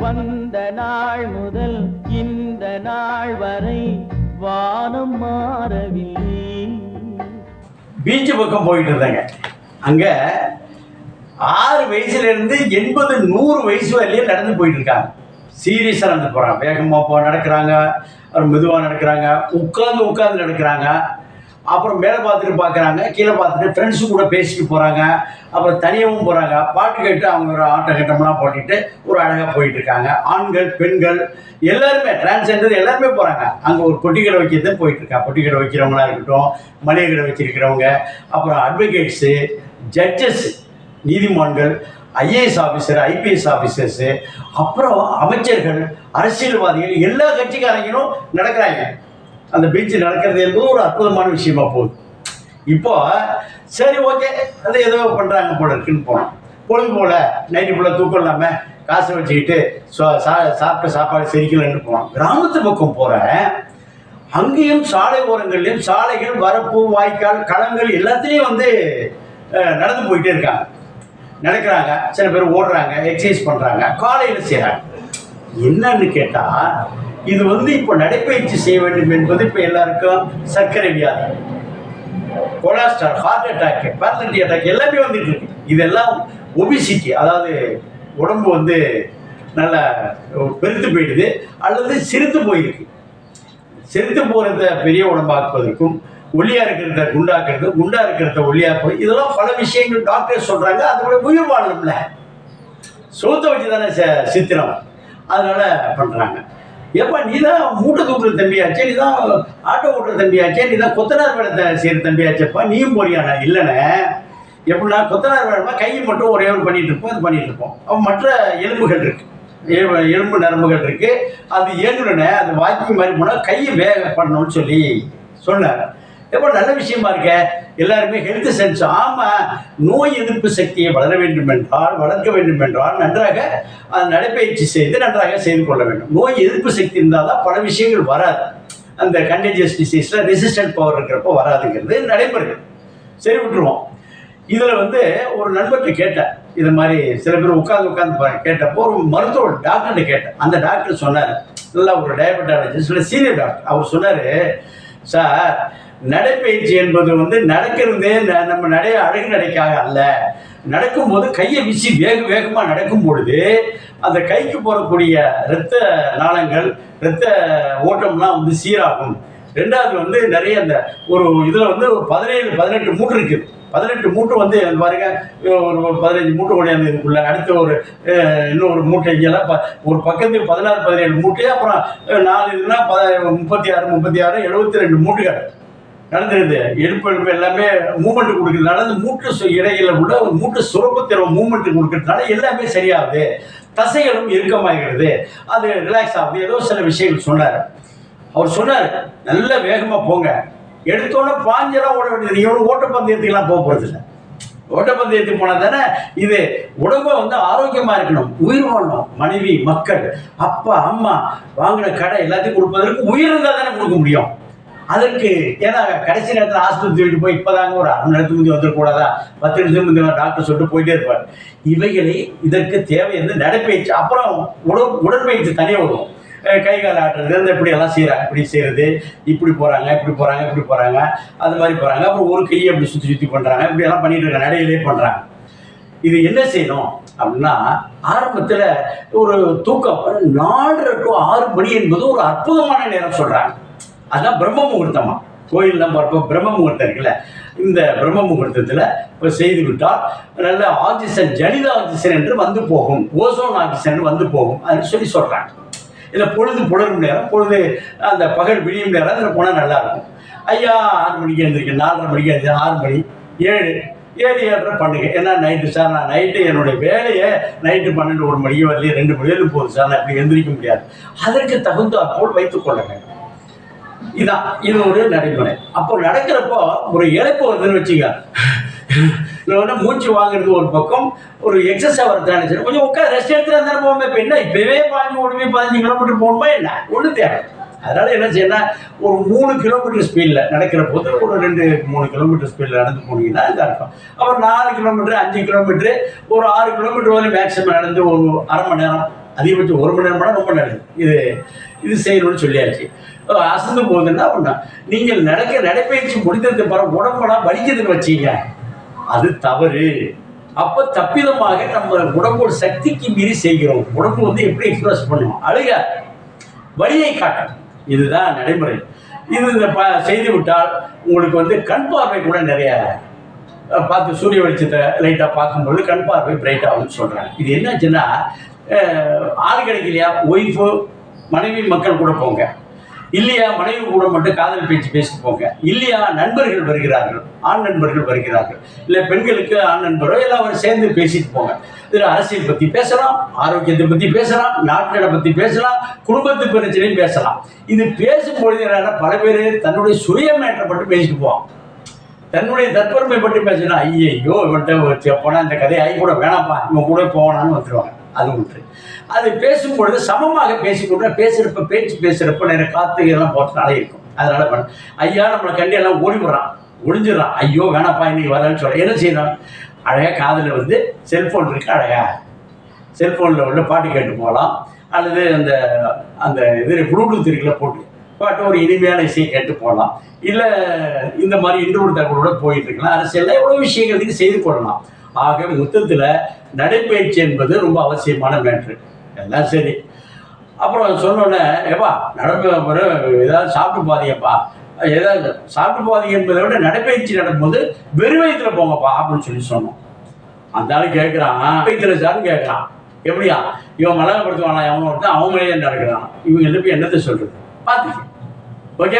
வந்த நாள் முதல் இந்த நாள் வரை வானம் மாறவில்லை. பீச்சு பக்கம் போயிட்டு இருந்தாங்க. அங்கே 6 வயசுலேருந்து 80, 100 வயசு வரையிலும் நடந்து போயிட்டு இருக்காங்க. சீரியஸாக நடந்து போகிறாங்க. வேகமாக நடக்கிறாங்க, அப்புறம் மெதுவாக நடக்கிறாங்க, உட்காந்து நடக்கிறாங்க. அப்புறம் மேலே பார்த்துட்டு பார்க்குறாங்க, கீழே பார்த்துட்டு ஃப்ரெண்ட்ஸு கூட பேசிட்டு போகிறாங்க. அப்புறம் தனியாகவும் போகிறாங்க. பாட்டு கேட்டு அவங்க ஒரு ஆட்டம்லாம் போட்டுட்டு ஒரு அழகாக போயிட்டுருக்காங்க. ஆண்கள், பெண்கள் எல்லாருமே, டிரான்ஸ்ஜெண்டர் எல்லாருமே போகிறாங்க. அங்கே ஒரு பொட்டி கடை வைக்கிறது போயிட்டுருக்காங்க. பொட்டி கடை வைக்கிறவங்களா இருக்கட்டும், மளிகை கடை வச்சிருக்கிறவங்க, அப்புறம் அட்வொகேட்ஸு, ஜட்ஜஸ், நீதிமான்கள், ஐஏஎஸ் ஆஃபீஸர், ஐபிஎஸ் ஆஃபீஸர்ஸு, அப்புறம் அமைச்சர்கள், அரசியல்வாதிகள், எல்லா கட்சிக்காரங்களும் நடக்கிறாங்க. அந்த பீச்சு நடக்கிறது என்பது ஒரு அற்புதமான விஷயமா போகுது. இப்போ சரி, ஓகே, அது ஏதோ பண்ணுறாங்க போல இருக்குன்னு போனோம். பொழுது போல் நைட்டு போல் தூக்கம் இல்லாமல் காசை வச்சுக்கிட்டு சாப்பிட்ட சாப்பாடு செரிக்கலன்னு போனோம். கிராமத்து பக்கம் போகிறேன். அங்கேயும் சாலை ஓரங்கள்லையும் சாலைகள், வரப்பு, வாய்க்கால், களங்கள் எல்லாத்துலேயும் வந்து நடந்து போயிட்டே இருக்காங்க, நடக்கிறாங்க. சில பேர் ஓடுறாங்க, எக்ஸசைஸ் பண்ணுறாங்க, காலையில் செய்கிறாங்க. என்னன்னு கேட்டால், இது வந்து இப்போ நடைப்பயிற்சி செய்ய வேண்டும் என்பது இப்போ எல்லாருக்கும் சர்க்கரை வியாதி, கொலஸ்ட்ரால், ஹார்ட் அட்டாக், பேரலிட்டி அட்டாக் எல்லாமே வந்துட்டு இருக்கு. இதெல்லாம் ஒபிசிட்டி, அதாவது உடம்பு வந்து நல்லா பெருத்து போயிடுது அல்லது சிறுத்து போயிருக்கு. சிறுத்து போகிறத பெரிய உடம்பாக்குவதற்கும், ஒல்லியாக இருக்கிறத குண்டாக்குறது, குண்டா இருக்கிறத ஒல்லியாக போய், இதெல்லாம் பல விஷயங்கள் டாக்டர் சொல்கிறாங்க. அதோட உயிர் வாழணும்ல, சோத்தை வச்சு தானே சித்திரம், அதனால பண்ணுறாங்க. ஏப்பா, நீ தான் மூட்டை தூக்குற தம்பியாச்சே, நீ தான் ஆட்டோ ஓட்டுற தம்பியாச்சே, நீ தான் கொத்தனார் வேலை செய்கிற தம்பியாச்சேப்பா, நீயும் போறியாண்ணா? இல்லைண்ணே. எப்படின்னா, கொத்தனார் வேலைமா கையை மட்டும் ஒரே ஒரு பண்ணிகிட்டு இருப்போம், அது பண்ணிகிட்டு இருப்போம். அவன் மற்ற எலும்புகள் இருக்குது, எலும்பு நரம்புகள் இருக்குது, அது இயங்குனே, அது வாக்கிங் மாதிரி போனால் கையை வேக பண்ணணும்னு சொல்லி சொன்னார். எப்போ நல்ல விஷயமா இருக்க. எல்லாருமே ஹெல்த் சென்ஸ். ஆமாம், நோய் எதிர்ப்பு சக்தியை வளர்க்க வேண்டும் என்றால் நன்றாக நடைப்பயிற்சி செய்து நன்றாக செய்து கொள்ள வேண்டும். நோய் எதிர்ப்பு சக்தி இருந்தால் தான் பல விஷயங்கள் வராது. அந்த கண்டேஜியஸ் டிசீஸில் ரெசிஸ்டன்ட் பவர் இருக்கிறப்போ வராதுங்கிறது நடைமுறை. சரி, விட்டுருவோம். இதில் வந்து ஒரு நண்பர்கிட்ட கேட்டேன், இது மாதிரி சில பேர் உட்காந்து கேட்டப்போ ஒரு மருத்துவர் டாக்டர்கிட்ட கேட்டேன். அந்த டாக்டர் சொன்னார், நல்லா ஒரு டயபெட்டாலஜிஸ்ட் சீனியர் டாக்டர். அவர் சொன்னார், சார், நடைப்பயிற்சி என்பது வந்து நடக்கிறதே நம்ம அழகு நடைக்காக அல்ல. நடக்கும்போது கையை வீசி வேகமாக நடக்கும் பொழுது அந்த கைக்கு போகக்கூடிய இரத்த நாளங்கள், இரத்த ஓட்டம்லாம் வந்து சீராகும். ரெண்டாவது வந்து நிறைய அந்த ஒரு இதில் வந்து 17-18 மூட்டு இருக்குது. 18 மூட்டு வந்து பாருங்க, ஒரு 15 மூட்டு ஓடியாந்து இதுக்குள்ள, அடுத்த ஒரு இன்னொரு மூட்டை இங்கெல்லாம் ஒரு பக்கத்துக்கு 16-17 மூட்டை, அப்புறம் 4 இதுனா 36 72 மூட்டுகள் நடந்துருது. எடுப்பு எல்லாமே மூமெண்ட் கொடுக்குறதுனால அந்த மூட்டு இடையில கூட ஒரு மூட்டு சுரப்பு திறவு மூமெண்ட் கொடுக்கறதுனால எல்லாமே சரியாகுது, தசைகளும் இறுக்கமாகிறது, அது ரிலாக்ஸ் ஆகுது. ஏதோ சில விஷயங்கள் சொன்னார். அவர் சொன்னார், நல்ல வேகமாக போங்க, எடுத்தோன்னே பாஞ்செல்லாம் ஓட வேண்டியது. எவ்வளோ ஓட்டப்பந்தயத்துக்கெல்லாம் போக போகிறது இல்லை. ஓட்டப்பந்தயத்துக்கு போனால் தானே இது உடம்பை வந்து ஆரோக்கியமாக இருக்கணும், உயிர் வாழணும். மனைவி, மக்கள், அப்பா, அம்மா, வாங்கின கடை எல்லாத்தையும் கொடுப்பதற்கு உயிர் இருந்தால் தானே கொடுக்க முடியும். அதற்கு ஏன்னா கடைசி நேரத்தில் ஆஸ்பத்திரி வீட்டு போய் இப்போதாங்க ஒரு 1/2 மணி நேரத்துக்கு முந்தி வந்துடக்கூடாதா, 10 நிமிஷம் முந்தி டாக்டர் சொல்லிட்டு போயிட்டே இருப்பார். இவைகளை இதற்கு தேவை வந்து நடைப்பயிற்சி. அப்புறம் உடற்பயிற்சி தனியாக வரும். கை கால் ஆட்டுறது, இப்படியெல்லாம் செய்கிறாங்க, இப்படி செய்கிறது, இப்படி போகிறாங்க, இப்படி போகிறாங்க, அது மாதிரி போகிறாங்க. அப்புறம் ஒரு கையை அப்படி சுற்றி பண்ணுறாங்க, இப்படியெல்லாம் பண்ணிட்டு இருக்காங்க, நடையிலே பண்ணுறாங்க. இது என்ன செய்யணும் அப்படின்னா, ஆரம்பத்தில் ஒரு தூக்கம் 4:30 to 6 மணி என்பது ஒரு அற்புதமான நேரம் சொல்கிறாங்க. அதுதான் பிரம்ம முகூர்த்தமா. கோயிலெலாம் பார்ப்போம், பிரம்ம முகூர்த்தம் இருக்குல்ல, இந்த பிரம்ம முகூர்த்தத்தில் இப்போ செய்து விட்டால் நல்ல ஆக்சிஜன், ஜனித ஆக்சிஜன் என்று வந்து போகும், ஓசோன் ஆக்சிஜன் வந்து போகும் அப்படின்னு சொல்கிறாங்க. இதில் பொழுது புலரும் நேரம், பொழுது அந்த பகல் விடியும் நேரம், அதில் போனால் நல்லாயிருக்கும். ஐயா 6 மணிக்கு எழுந்திருக்கேன், 4:30 மணிக்கு எழுந்திரு, 6 மணி 7:30 பண்ணுங்க. ஏன்னா நைட்டு சார், நான் நைட்டு என்னுடைய வேலையை நைட்டு 12-1 மணிக்கு வரலையே, 2 மணி வரையும் போகுது சார், நான் இப்படி எழுந்திரிக்க முடியாது. அதற்கு தகுந்தாற்போல் வைத்துக்கொள்ள வேண்டும். இதான் இது ஒரு நடைமுறை. அப்போ நடக்கிறப்போ ஒரு இழப்பு வருதுன்னு வச்சுங்க, மூச்சு வாங்குறது ஒரு பக்கம், ஒரு எக்ஸசைஸ் வரது, கொஞ்சம் உட்காந்து ரெஸ்ட் எடுத்துட்டு இருந்தாலும் போகும்போது, இப்போ என்ன இப்போவே 15 கிலோமீட்டர் போகணுமா என்ன, ஒன்று தேவை. அதனால் என்ன செய்யணும், ஒரு 3 கிலோமீட்டர் ஸ்பீடில் நடக்கிற போது ஒரு 2-3 கிலோமீட்டர் ஸ்பீடில் நடந்து போனீங்கன்னா இதாக இருக்கும். அப்புறம் 4 கிலோமீட்டர், 5 கிலோமீட்டர், ஒரு 6 கிலோமீட்டர் வரை மேக்ஸிமம் நடந்து ஒரு 1/2 மணி நேரம், அதிகபட்சம் 1 மணி நேரம் பண்ணால் ரொம்ப நல்லது. இது செய்யணும்னு சொல்லியாச்சு. அசந்து போகுதுன்னா ஒன்றா நீங்கள் நடைப்பயிற்சி முடித்ததுக்கு பிறகு உடம்பெல்லாம் வலிக்குதுன்னு வச்சீங்க, அது தவறு. அப்போ தப்பிதமாக நம்ம உடம்போட சக்திக்கு மீறி செய்கிறோம். உடம்பு வந்து எப்படி எக்ஸ்பிரஸ் பண்ணுவோம், அழுக வலியை காட்டும். இதுதான் நடைமுறை. இது செய்து விட்டால் உங்களுக்கு வந்து கண் பார்வை கூட நிறைய பார்த்து சூரிய வெளிச்சத்தை லைட்டாக பார்க்கும்போது கண் பார்வை பிரைட் ஆகும்னு சொல்கிறாங்க. இது என்னாச்சுன்னா, ஆள் கிடைக்கலையா, ஒய்ஃபு மனைவி மக்கள் கூட போங்க, இல்லையா மனைவி கூட மட்டும் காதல் பேச்சு பேசிட்டு போங்க, இல்லையா நண்பர்கள் வருகிறார்கள், ஆண் நண்பர்கள் வருகிறார்கள், இல்லை பெண்களுக்கு ஆண் நண்பரோ எல்லாரும் சேர்ந்து பேசிட்டு போங்க. இதில் அரசியல் பற்றி பேசலாம், ஆரோக்கியத்தை பற்றி பேசலாம், நாட்களை பற்றி பேசலாம், குடும்பத்து பிரச்சனையும் பேசலாம். இது பேசும்பொழுது என்னன்னா பல பேர் தன்னுடைய சுயமேற்றை மட்டும் பேசிட்டு போவான். தன்னுடைய தற்பெருமை பற்றி பேசினா ஐயோ இவன்கிட்ட போனால் இந்த கதையை கூட வேணாம்ப்பா இவன் கூட போவானான்னு வந்துடுவாங்க. அது ஒன்று. அது பேசும்பொழுது சமமாக பேசிக்கொண்டு பேசுகிறப்ப நிறைய காற்று இதெல்லாம் போகிறதுனால இருக்கும். அதனால ஐயா நம்மளை கண்டி எல்லாம் ஓடிவிடுறான், ஒழிஞ்சிடறான். ஐயோ வேணாப்பா இன்னைக்கு வரேன்னு சொல்ல என்ன செய்யணும், அழகாக காதில் வந்து செல்ஃபோன் இருக்கு, அழகா செல்ஃபோனில் உள்ள பாட்டு கேட்டு போகலாம். அல்லது அந்த இது ப்ளூடூத் இருக்குல்ல போட்டு பாட்டு ஒரு இனிமையான இசையை கேட்டு போகலாம். இல்லை இந்த மாதிரி இன்டர்வியூ தகவலோட போயிட்டு இருக்கலாம். அரசியலில் எவ்வளோ விஷயங்களுக்கு செய்து கொள்ளலாம். ஆக மொத்தத்தில் நடைப்பயிற்சி என்பது ரொம்ப அவசியமான மேட்ரு. எல்லாம் சரி. அப்புறம் சொன்னோன்னே ஏப்பா ஏதாவது சாப்பிட்டு போதீங்கப்பா, ஏதாவது சாப்பிட்டு போதீங்க என்பதை விட நடைப்பயிற்சி நடக்கும்போது வெறும் வயிற்றுல போங்கப்பா அப்படின்னு சொன்னோம். அந்த ஆளு கேட்குறான், வயிற்றுல சார்னு கேட்குறான். எப்படியா இவன் மலகப்படுத்துவானா, அவன் ஒருத்தன் அவன் மேலே நடக்கிறான், இவங்க போய் என்னத்தை சொல்றது பார்த்துக்க. ஓகே.